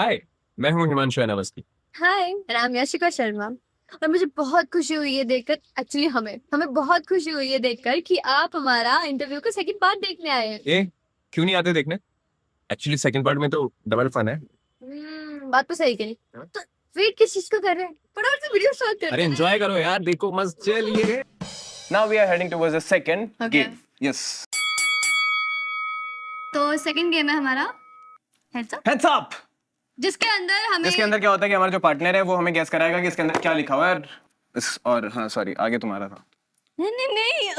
हाय, मैं हूँ हिमांशु अवस्थी। हाय, नाम यशिका शर्मा। और मुझे बहुत खुशी हुई है देखकर, एक्चुअली हमें बहुत खुशी हुई है देखकर कि आप हमारा इंटरव्यू का सेकंड पार्ट देखने आए हैं। ए, क्यों नहीं आते देखने? एक्चुअली सेकंड पार्ट में तो डबल फन है। बात तो सही करी। तो वेट किस चीज को कर रहे हैं? फटाफट से वीडियो स्टार्ट कर। अरे एंजॉय करो यार, देखो मस्त चलिए। Now we are heading towards the second Okay. game. Yes. तो सेकंड गेम है हमारा हेड्स अप, Heads up. जिसके अंदर हमें जिसके अंदर क्या होता है कि हमारा जो पार्टनर है वो हमें गेस कराएगा कि इसके अंदर क्या लिखा हुआ है। और हाँ सॉरी, आगे तुम्हारा था। नहीं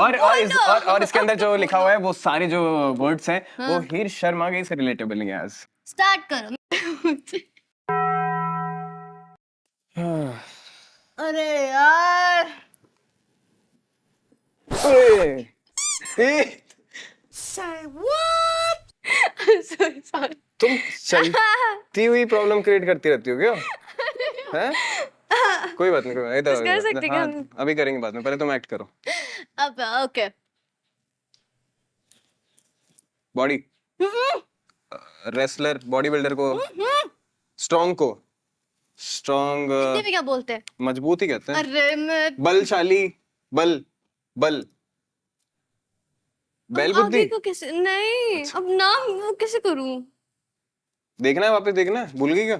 और इसके अंदर जो लिखा हुआ है वो सारे जो वर्ड्स हैं वो हीर शर्मा के से रिलेटेबल हैं आज। स्टार्ट करो। अरे यार, sorry. तुम चलती हुई प्रॉब्लम क्रिएट करती रहती हो क्या? हैं? कोई बात नहीं, कोई बात नहीं। इधर कर सकते क्या हम? अभी करेंगे बाद में, पहले तुम एक्ट करो। अब okay. Body, wrestler, body builder को, स्ट्रॉन्ग को, स्ट्रॉन्ग हिंदी में क्या बोलते हैं? मजबूत ही कहते हैं। अरे मैं बलशाली, बल बल बैल बुद्धि। आगे को कैसे नहीं, अब नाम वो कैसे करूं? देखना है, वापस देखना है, भूल गई क्या?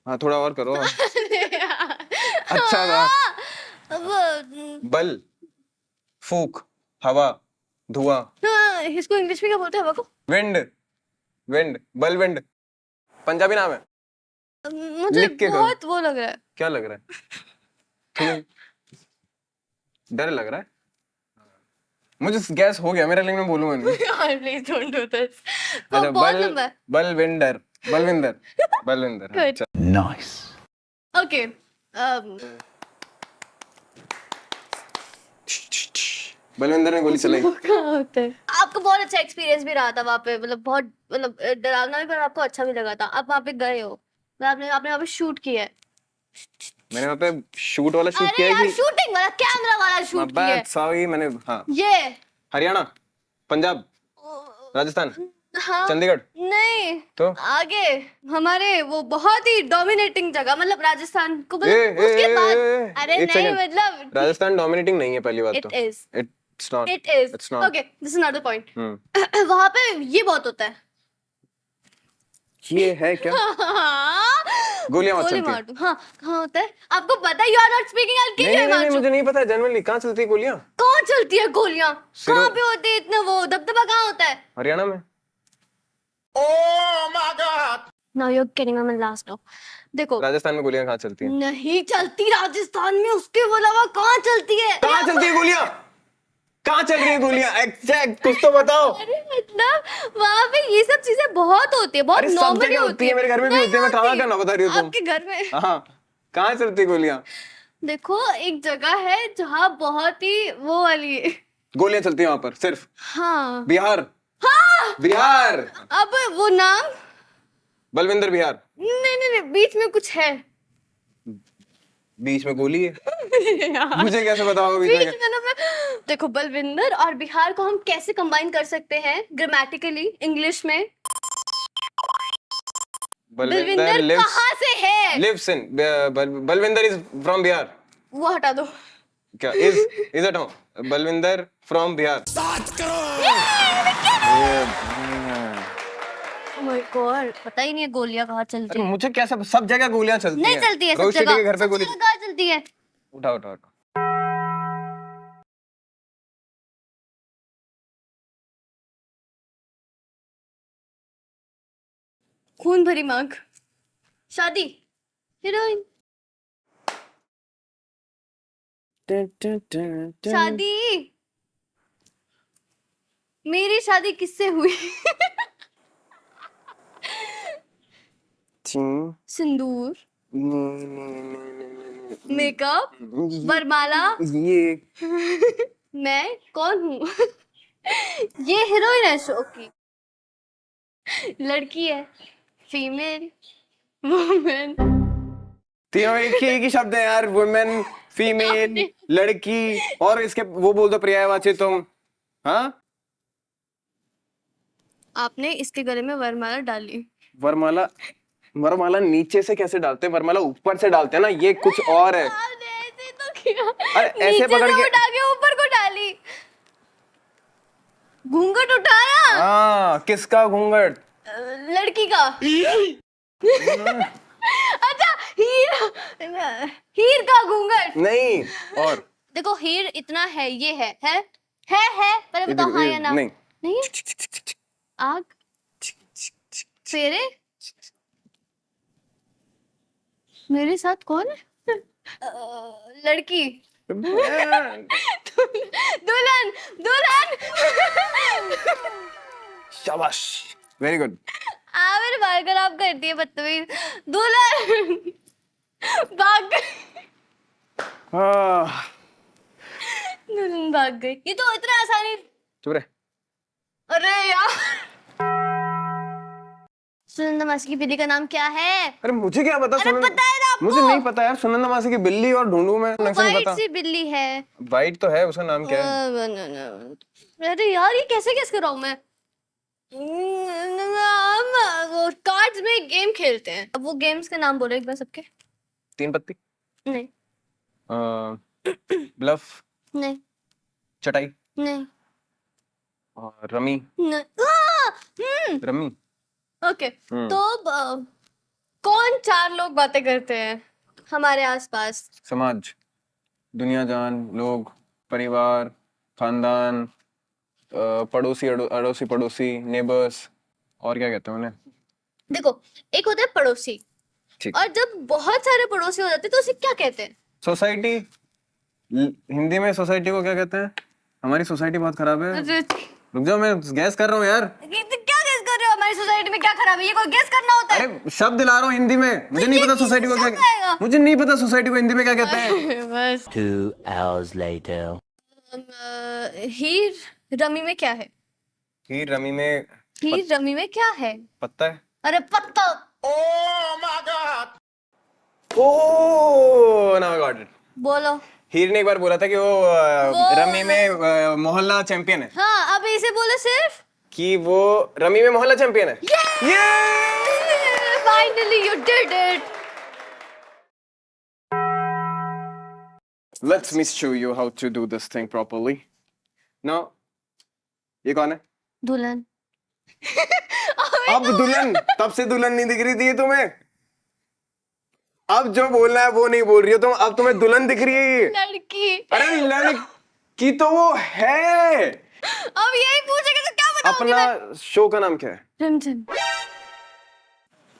हाँ थोड़ा और करो। अच्छा था। अब बल, फूक, हवा, धुआं। हाँ, इसको इंग्लिश में क्या बोलते हैं हवा को? विंड, विंड, बल विंड, पंजाबी नाम है। मुझे लिख के बहुत वो लग रहा है। क्या लग रहा है तुम्हें? डर लग रहा है? मुझे गैस हो गया मेरा, लेकिन मैं बोलूंगा नहीं। यार प्लीज डोंट डू दिस। अच्छा, बल बलविंदर, बलविंदर, बलविंदर। Good. अच्छा Nice. ओके। बलविंदर ने गोली चलाई। कहाँ होता है? आपको बहुत अच्छा एक्सपीरियंस भी रहा था वहाँ पे, मतलब बहुत, मतलब डरावना भी, पर आपको अच्छा भी लगा था। आप वहाँ पे गए हो, आपने आपने वहाँ पे शूट किया है। मैंने वहाँ पे शूट वाला शूट अरे किया यार, है कि शूटिंग वाला, कैमरा वाला शूट किया है। सॉरी मैंने, हाँ। ये हरियाणा, पंजाब, राजस्थान, हाँ, चंडीगढ़। नहीं तो आगे हमारे वो बहुत ही डोमिनेटिंग जगह, मतलब राजस्थान को, ए, मतलब उसके बाद। अरे एक नहीं, second। मतलब राजस्थान डोमिनेटिंग नहीं है पहली बात इट तो। Is, it's not, it is it's not. Okay, this is not the point. Hmm, वहां पे ये बहुत होता है। ये है क्या? गोलियां मत गोली चलती मार है। दूं? हाँ, कहाँ होता है? आपको पता है? यू आर नॉट स्पीकिंग, आई किल नहीं यू नहीं नहीं, हिमांशु। मुझे नहीं पता जनरली कहाँ चलती है गोलियां। कहाँ चलती है गोलियां? सिरो- कहाँ पे होती है? इतना वो दबदबा कहाँ होता है? हरियाणा में। Now you are getting my last now. देखो, राजस्थान में गोलियां कहाँ चलती हैं? नहीं चलती राजस्थान में, उसके अलावा कहाँ चलती है? कहाँ चलती है गोलियां? कहाँ चल रही है गोलियां? एग्जैक्ट कुछ तो बताओ। अरे मतलब वहां पे ये सब चीजें बहुत होती है, बहुत अरे सब नॉर्मली जगह होती है, मेरे घर में भी नहीं होती है। मैं कहाँ का ना बता रही हूँ तुम? आपके घर में? हाँ, कहाँ चलती है गोलियां? देखो, एक जगह है जहाँ बहुत ही वो वाली गोलियां चलती है वहां पर सिर्फ। हाँ बिहार, हाँ, बिहार, अब वो नाम, बलविंदर बिहार। नहीं नहीं नहीं, बीच में कुछ है। बीच में गोली है। मुझे कैसे बताओगे बीच में बीच क्या? में ना देखो, बलविंदर और बिहार को हम कैसे कंबाइन कर सकते हैं ग्रामेटिकली इंग्लिश में? बलविंदर कहाँ से है? Lives in, Balwinder is from Bihar. वो हटा दो। क्या इज इट हूँ? Balwinder from Bihar. Oh my God, पता ही नहीं है गोलियां कहाँ चलती अरे है। मुझे कैसे, सब जगह गोलियां चलती नहीं हैं। चलती है सब रोहित शेट्टी जगह। के घर पे सब गोली। जगह कहाँ चलती है? उठा उठा उठा। खून भरी मांग, शादी, हीरोइन, शादी। मेरी शादी किससे हुई? सिंदूर, मेकअप, वरमाला। ये मैं कौन हूँ? ये हीरोइन है शो की, लड़की है, फीमेल, वुमेन। तीनों एक ही शब्द है यार। वुमेन, फीमेल, लड़की, और इसके वो बोल दो पर्यायवाची तुम। हाँ, आपने इसके गले में वरमाला डाली। वरमाला, वरमाला नीचे से कैसे डालते हैं, वरमाला ऊपर से डालते हैं ना, ये कुछ और है। आपने ऐसे तो किया, अरे ऐसे नीचे पकड़ से के, उठा के ऊपर को डाली, घूंघट उठाया। हाँ किसका घूंघट? लड़की का। अच्छा, हीर, हीर का घूंघट नहीं, और देखो, हीर इतना है, ये है पहले बताओ हाँ या ना। नहीं, नहीं है? आग, फेरे, मेरे साथ कौन है? लड़की, दुल्हन, दुल्हन। शाबाश, वेरी गुड। मेरे बाल खराब करती है बदतमीज। दुल्हन भाग गई, दुल्हन भाग गई। ये तो इतना आसानी। चुप रहे। अरे यार, सुनंदा मासी की बिल्ली का नाम क्या है? अरे मुझे क्या पता? अरे पता है ना आपको? मुझे नहीं पता यार, सुनंदा मासी की बिल्ली और ढूंढूं मैं, ढंग से नहीं व्हाइट पता। सी बिल्ली है। वाइट तो है, उसका नाम क्या है? अरे यार, ये कैसे गेस कर रहा हूँ मैं? वो कार्ड्स में गेम खेलते हैं, अब वो गेम्स का नाम बोलो एक बार सबके। 3 पत्ती, नहीं, ब्लफ, नहीं, चटाई, नहीं, और रमी। नहीं। रमी। ओके, तो कौन 4 लोग बातें करते हैं हमारे आसपास? समाज, दुनिया जान, लोग, परिवार, खानदान, पड़ोसी, अड़ोसी पड़ोसी, नेबर्स, और क्या कहते हैं उन्हें? देखो, एक होता है पड़ोसी, ठीक। और जब बहुत सारे पड़ोसी हो जाते हैं तो उसे क्या कहते हैं? सोसाइटी। हिंदी में सोसाइटी को क्या कहते हैं? हमारी सोसाइटी बहुत खराब है। रुक जाओ, मैं गैस कर रहा हूँ यार। क्या गेस कर रहे हो? हमारी सोसाइटी में क्या खराब है? ये कोई गेस करना होता है? अरे शब्द दिला रहा हूँ हिंदी में, मुझे नहीं पता सोसाइटी को क्या, मुझे नहीं पता सोसाइटी को हिंदी में क्या कहते हैं। बस। 2 hours later. हीर रमी में क्या है? हीर रमी में हीर रमी में क्या है? पत्ता है। अरे पत्ता। ओह नाउ आई गॉट इट। बोलो। हीर ने एक बार बोला था कि वो रमी में मोहल्ला चैंपियन है। हाँ, अब इसे बोलो सिर्फ कि वो रमी में मोहल्ला चैंपियन है। Finally you did it. Let me show you how to do this thing properly. Now, ये कौन है? दुल्हन। अब दुल्हन, तब से दुल्हन नहीं दिख रही थी तुम्हें। अब जो बोलना है वो नहीं बोल रही हो तुम, अब तुम्हें दुल्हन दिख रही है ये। लड़की। अरे लड़की तो वो है। अब यही पूछेगा तो क्या बताऊंगी मैं? अपना शो का नाम क्या है? रंजन।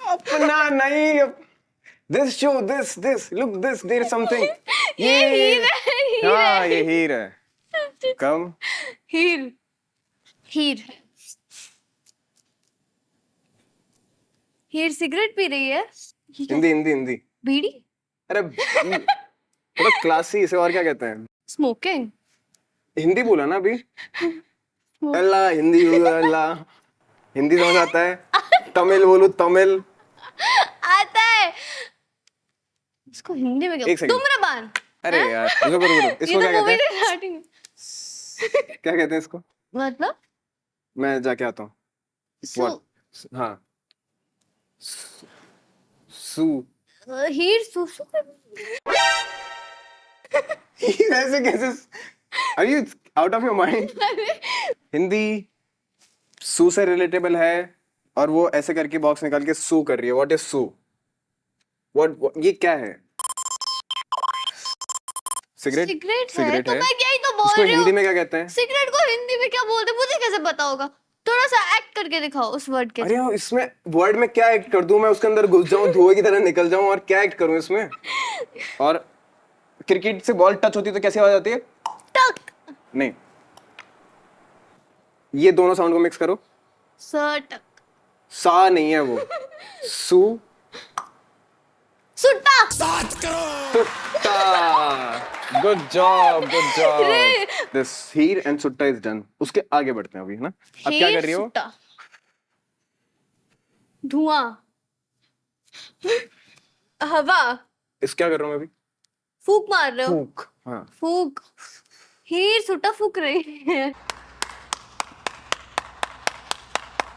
अपना नहीं, this show, this, look this, there is something. ये हीर है, हाँ ये हीर है। कम। हीर, हीर, हीर सिगरेट पी रही है। हिंदी हिंदी हिंदी। बीड़ी। अरे थोड़ा क्लासी, इसे और क्या कहते हैं? स्मोकिंग। हिंदी बोला ना अभी। अल्लाह हिंदी बोलो, अल्लाह हिंदी समझ आता है? तमिल बोलूं, तमिल आता है। इसको हिंदी में क्या? एक सेकंड। धूम्रपान। अरे यार रुको रुको रुको, इसको क्या कहते हैं? स्टार्टिंग क्या कहते हैं इसको? मतलब मैं जाके आता हूँ। सु- हाँ, सू। हीर सुसु। ऐसे कैसे? Are you out of your mind? Hindi सू से रिलेटेबल है, और वो ऐसे करके बॉक्स निकाल के सू कर रही है। What is Sue? व्हाट ये क्या है? सिगरेट। सिगरेट है सिगरेट तो है। मैं यही तो बोल उसको रही हूँ। हिंदी में क्या कहते हैं? सिगरेट को हिंदी में क्या बोलते हैं मुझे कैसे पता होगा? थोड़ा सा एक्ट करके दिखाओ उस वर्ड के। अरे यार, इसमें वर्ड में क्या एक्ट कर दूं मैं? उसके अंदर घुस जाऊं, धुएं की तरह निकल जाऊं, और क्या एक्ट करूं इसमें? और क्रिकेट से बॉल टच होती है तो कैसी आवाज आती है? टक। नहीं, ये दोनों साउंड को मिक्स करो। टक। सा नहीं है वो, सू। सुट्टा। सुट्टा। Good job, good job. This Heer and सुट्टा इज डन। उसके आगे बढ़ते हैं अभी, है ना? अब क्या कर रही हो? सुट्टा। धुआं। हवा। इस क्या कर रहा हूँ मैं अभी? फूक मार रहे हो। फूक। हाँ, फूक। हीर सुट्टा फूक रही है।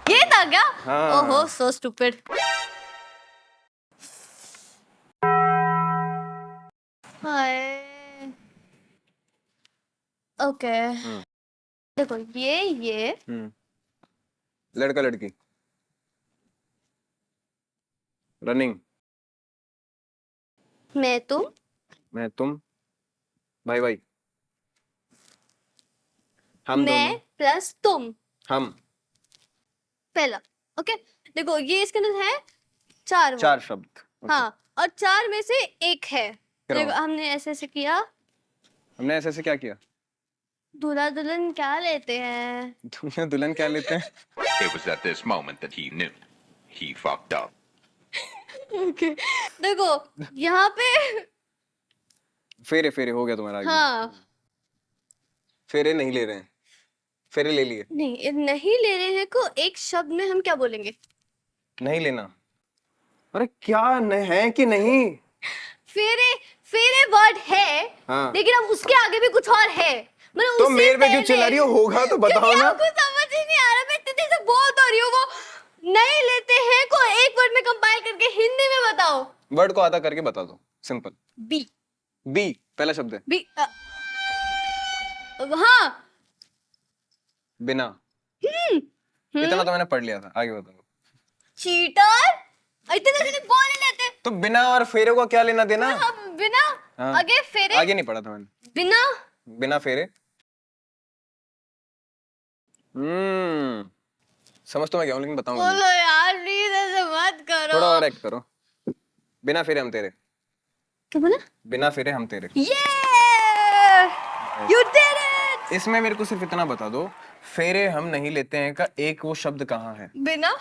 ये था आ गया? हाँ। ओहो, so stupid. हाय। ओके। देखो ये लड़का लड़की रनिंग मैं तुम मैं तुम भाई भाई हम मैं दोनों प्लस तुम हम पहला। ओके देखो ये इसके अंदर है 4 वर्ड। 4 शब्द Okay. हाँ और 4 में से एक है। कराओ। देखो हमने ऐसे ऐसे किया। हमने ऐसे ऐसे क्या किया दूल्हा दुल्हन क्या लेते हैं? तुमने दुल्हन क्या लेते हैं It was at this moment that he knew. He fucked up. Okay देखो यहाँ पे फेरे फेरे हो गया तुम्हारा आगे। हाँ फेरे नहीं ले रहे हैं फेरे ले लिए नहीं ले रहे हैं को एक शब्द में हम क्या बोलेंगे? नहीं लेना अरे क्या है कि नहीं फेरे फेरे वर्ड है हाँ। लेकिन अब उसके आगे भी कुछ और है मतलब तो उससे मेरे पे क्यों पहले- चिल्ला रही हो होगा तो बताओ क्योंकि ना आपको समझ ही नहीं आ रहा मैं इतनी देर से बोल तो रही हूँ वो नहीं लेते हैं को एक वर्ड में कंपाइल करके हिंदी में बताओ। वर्ड को आधा करके बता दो सिंपल बी बी पहला शब्द है बी हाँ बिना इतना तो मैंने पढ़ लिया था आगे बताओ चीटर इतने देर से बोल ही लेते तो बिना और फेरे को क्या लेना देना हम बिना हाँ। आगे फेरे आगे नहीं पढ़ा था मैंने बिना बिना फेरे समझ तो मैं गया हूँ लेकिन बताऊंगा नहीं। बोलो यार प्लीज ऐसे मत करो। थोड़ा और एक्ट करो बिना फेरे हम तेरे क्या बोला? बिना फेरे हम तेरे यू डिड इट। इसमें मेरे को सिर्फ इतना बता दो फेरे हम नहीं लेते हैं का एक वो शब्द कहाँ है बिना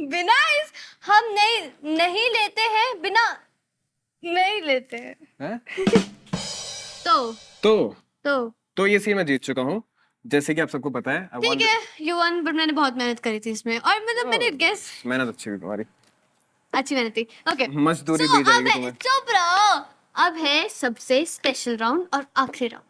बिना इस हम नहीं लेते हैं बिना नहीं लेते हैं हैं? तो तो तो ये सीन मैं जीत चुका हूँ जैसे कि आप सबको पता है I ठीक want- है यू वन बट मैंने बहुत मेहनत करी थी इसमें और मतलब मैंने गेस मेहनत अच्छी हुई तुम्हारी अच्छी मेहनत थी। ओके मजदूरी दी जाएगी तुम्हें चुप रहो। अब है सबसे स्पेशल राउंड और आखिरी राउंड।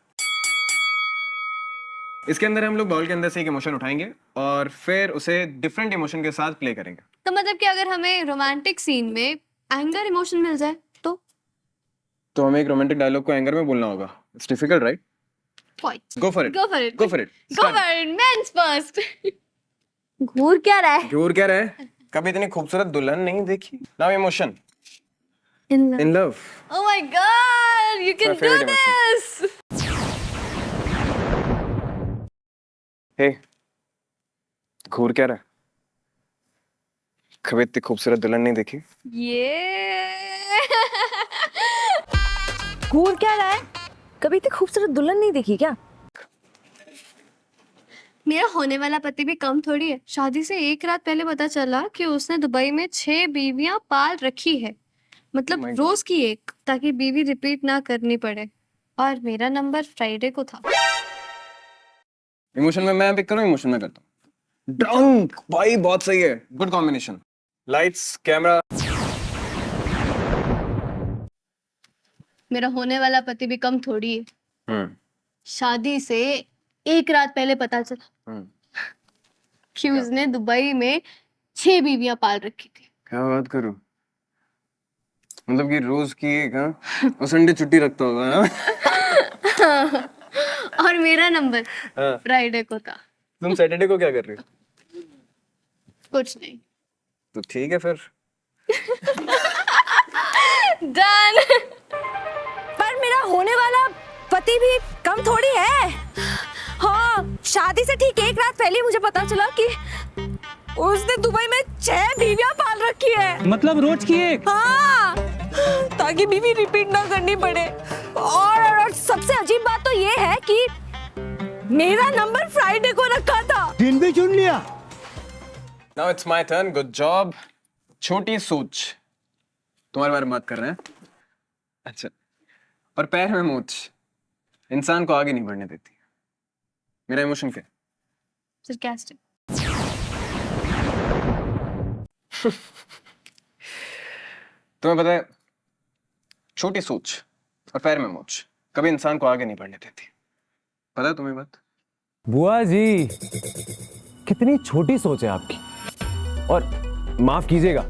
इसके अंदर हम लोग बॉल के अंदर से एक इमोशन उठाएंगे और फिर उसे डिफरेंट इमोशन के साथ प्ले करेंगे तो मतलब कि अगर हमें रोमांटिक सीन में एंगर इमोशन मिल जाए तो हमें एक रोमांटिक डायलॉग को एंगर में बोलना होगा it's difficult right point go for it go for it go for it go for it men's first. घूर क्या रहा है? झूर क्या रहे कभी इतनी खूबसूरत दुल्हन नहीं देखी now emotion in in love Oh my god, you can My do favorite this! हे घूर क्या रहा कभी इतनी खूबसूरत दुल्हन नहीं देखी ये घूर क्या रहा है? कभी इतनी खूबसूरत दुल्हन नहीं देखी क्या? मेरा होने वाला पति भी कम थोड़ी है। शादी से एक रात पहले पता चला कि उसने दुबई में 6 बीवियां पाल रखी है मतलब my God. रोज की एक ताकि बीवी रिपीट ना करनी पड़े और मेरा नंबर फ्राइडे को था। इमोशन में मैं पिक करूं इमोशन में करता हूं ड्रंक भाई बहुत सही है गुड कॉम्बिनेशन लाइट्स कैमरा मेरा होने वाला पति भी कम थोड़ी है। हम्म शादी से एक रात पहले पता चला कि उसने दुबई में 6 बीवियां पाल रखी थी। क्या बात करूं मतलब कि रोज की एक हाँ और संडे छुट्टी रखता होगा हाँ? और मेरा नंबर हाँ। फ्राइडे को था। तुम सैटरडे को क्या कर रहे हो कुछ नहीं। तो ठीक है फिर डन। पर मेरा होने वाला पति भी कम थोड़ी है। हाँ, शादी से ठीक एक रात पहले मुझे पता चला कि उसने दुबई में 6 बीवियां पाल रखी है। मतलब रोज की एक हाँ, ताकि बीवी रिपीट ना करनी पड़े। और सबसे अजीब बात तो ये है कि मेरा नंबर फ्राइडे को रखा था। दिन भी चुन लिया। Now it's my turn good job छोटी सोच तुम्हारे बारे में बात कर रहे हैं अच्छा और पैर में मूंछ इंसान को आगे नहीं बढ़ने देती मेरा इमोशन क्या है? सरकास्टिक। तुम्हें पता है छोटी सोच और पैर में मूंछ कभी इंसान को आगे नहीं बढ़ने देती पता है तुम्हें बात बुआ जी कितनी छोटी सोच है आपकी। और माफ कीजिएगा,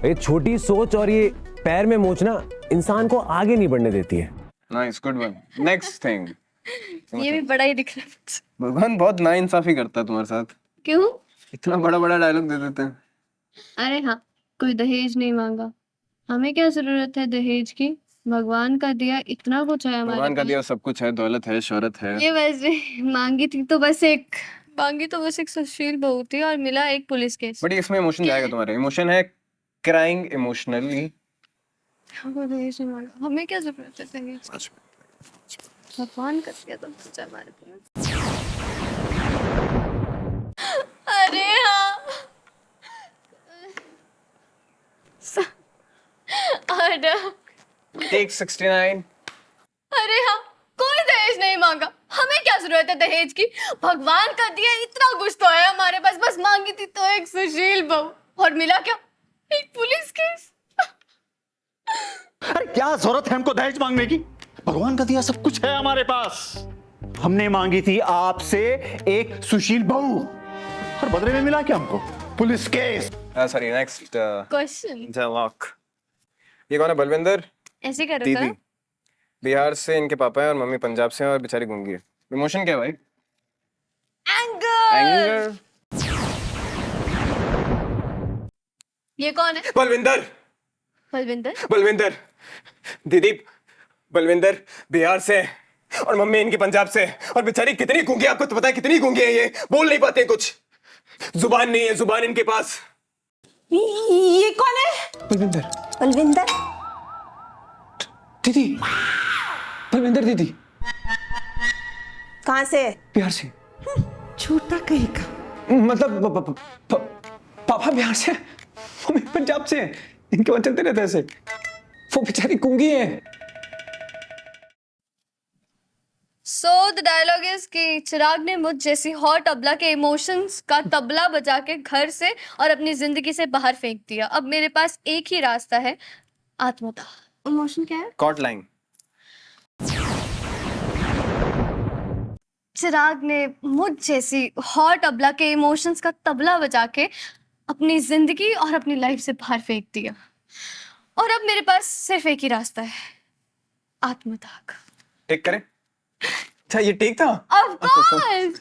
ये छोटी सोच और ये पैर में मोचना इंसान को आगे नहीं बढ़ने देती है। Nice, good one. Next thing, ये भी बड़ा ही दिख रहा है। भगवान बहुत नाइंसाफी करता है तुम्हारे साथ। क्यों? इतना बड़ा बड़ा डायलॉग दे देते हैं। अरे हाँ, कोई दहेज नहीं मांगा। हमें क्या जरूरत है दहेज की? भगवान का दिया इतना कुछ है हमारे भगवान का पास। दिया सब कुछ है, दौलत है, शोहरत है। ये वैसे मांगी तो बस एक सुशील बहू थी और मिला एक पुलिस केस। बट इसमें इमोशन जाएगा तुम्हारे। इमोशन है क्राइंग इमोशनली। हमको दहेज नहीं मांगा। हमें क्या जरूरत है दहेज की? भगवान का दिया तो कुछ है हमारे पास। अरे हाँ, टेक 69। अरे हाँ, कोई दहेज नहीं मांगा। हमें क्या जरूरत है दहेज की? भगवान का दिया इतना कुछ तो है हमारे पास। बस मांगी थी तो एक सुशील बहू और मिला क्या? एक पुलिस केस। अरे क्या जरूरत है हमको दहेज मांगने की? भगवान का दिया सब कुछ है हमारे पास। हमने मांगी थी आपसे एक सुशील बहू और बदले में मिला क्या हमको? Police case. Sorry, next question dialogue. ये कौन है? बलविंदर। ऐसे करो दीदी करो। बिहार से इनके पापा है और मम्मी पंजाब से है और बेचारी गूंगी है। इमोशन क्या है भाई? एंगर। एंगर। ये कौन है? बलविंदर। बलविंदर। बलविंदर। दीदी बलविंदर बिहार से है और मम्मी इनकी पंजाब से है और बेचारी कितनी गूंगी, आपको तो पता है कितनी गूंगी है ये। बोल नहीं पाते कुछ, जुबान नहीं है, जुबान इनके पास। ये कौन है? बलविंदर। बलविंदर। दीदी बलविंदर दीदी कहाँ से? बिहार से। झूठा कहीं का। मतलब पापा बिहार से, मम्मी पंजाब से। इनके वहां चलते रहते ऐसे। वो बेचारी गूंगी है। So the dialogue is कि चिराग ने मुझ जैसी हॉट अबला के इमोशंस का तबला बजा के घर से और अपनी जिंदगी से बाहर फेंक दिया। अब मेरे पास एक ही रास्ता है, आत्मदाह। इमोशन क्या है? Cot line. चिराग ने मुझ जैसी हॉट अबला के इमोशंस का तबला बजा के अपनी जिंदगी और अपनी लाइफ से बाहर फेंक दिया और अब मेरे पास सिर्फ एक ही रास्ता है, आत्मदाह का। टेक करें? अच्छा ये टेक था? Of course!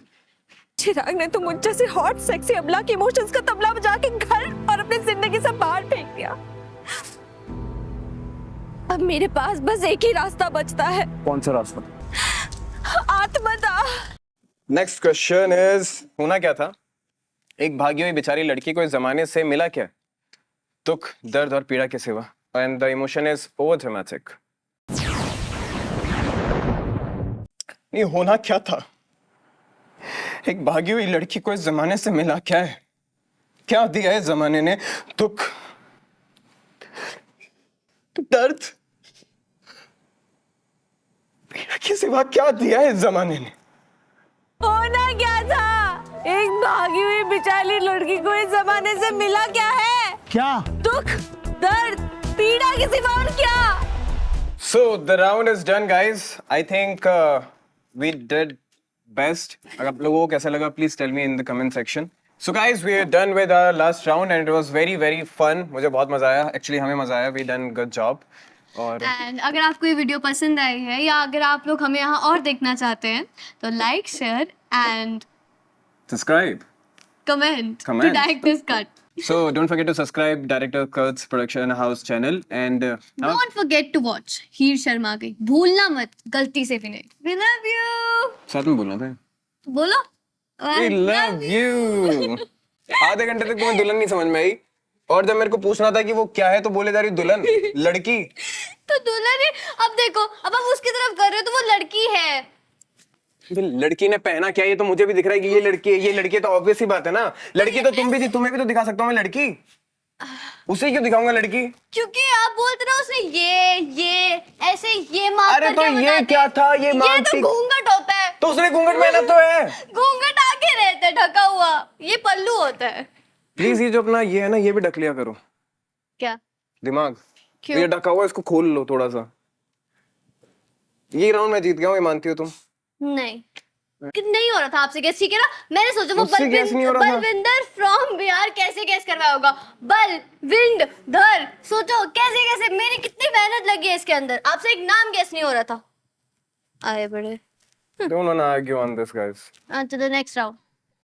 चिराग ने तो मुझ जैसे हॉट सेक्सी अबला के इमोशंस का तबला बजा के घर और अपनी जिंदगी से बाहर फेंक दिया। अब मेरे पास बस एक ही रास्ता बचता है। कौन सा रास्ता? आत्मदाह। नेक्स्ट क्वेश्चन इज, होना क्या था? एक भागी हुई बेचारी लड़की को इस जमाने से मिला क्या? दुख, दर्द और पीड़ा के सिवा। And the emotion is over dramatic. नहीं, होना क्या था? एक भागी हुई लड़की को इस जमाने से मिला क्या है? क्या दिया है जमाने ने? दुख, दर्द, पीड़ा के सिवा क्या दिया है इस जमाने ने? होना क्या था? एक भागी हुई बेचारी लड़की को इस जमाने से मिला क्या है? क्या? दुख, दर्द, पीड़ा के सिवा और क्या? So the round is done, guys. I think we did best. अगर आप लोगों को कैसा लगा, please tell me in the comment section. So guys, we are done with our last round and it was very very fun. मुझे बहुत मजा आया. Actually हमें मजा आया. We done good job. और एंड अगर आपको ये वीडियो पसंद आई है या अगर आप लोग हमें यहाँ और देखना चाहते हैं तो like, share and subscribe. Comment to Comment. Directors cut. So don't forget to subscribe Director Kurt's Production House channel and don't forget to watch Heer Sharma की। भूलना मत, गलती से भी नहीं। We love you. साथ में बोलना था. बोलो। We love you. आधे घंटे तक तुम्हें दुल्हन नहीं समझ में आई और जब मेरे को पूछना था कि वो क्या है तो बोले जा रही दुल्हन, लड़की। तो दुल्हन है। अब देखो, अब आप उसकी तरफ कर रहे हो तो वो लड़की है। लड़की ने पहना क्या, ये तो मुझे भी दिख रहा है कि ये लड़की है। ये लड़की है तो ऑब्वियस ही बात है ना। लड़की तो तुम भी थी, तुम्हें भी तो दिखा सकता हूँ मैं लड़की। उसे क्यों दिखाऊंगा लड़की? क्योंकि आप बोलते ना उसने ये ऐसे ये मार्क अरे तो करके ये बताते। क्या था? ये ये मार्क तो थी। घूंघट होता है। तो उसने घूंघट पहना तो है। घूंघट आगे रहता है ढका हुआ, ये पल्लू होता है। प्लीज ये जो अपना ये है ना, ये भी ढक लिया करो क्या? दिमाग। क्यों? ये ढका हुआ, इसको खोल लो थोड़ा सा। ये राउंड मैं जीत गया हूँ, ये मानती हो तुम? नहीं। कि नहीं हो रहा था आपसे गेस, ठीक है ना? मैंने सोचा वो मुझसे guess नहीं हो रहा था। बलविंदर फ्रॉम बिहार कैसे गेस करवाया होगा? बलविंदर, सोचो कैसे कैसे, मेरी कितनी मेहनत लगी है इसके अंदर, आपसे एक नाम गेस नहीं हो रहा था। आए बड़े। Don't wanna argue on this, guys. On to the next round.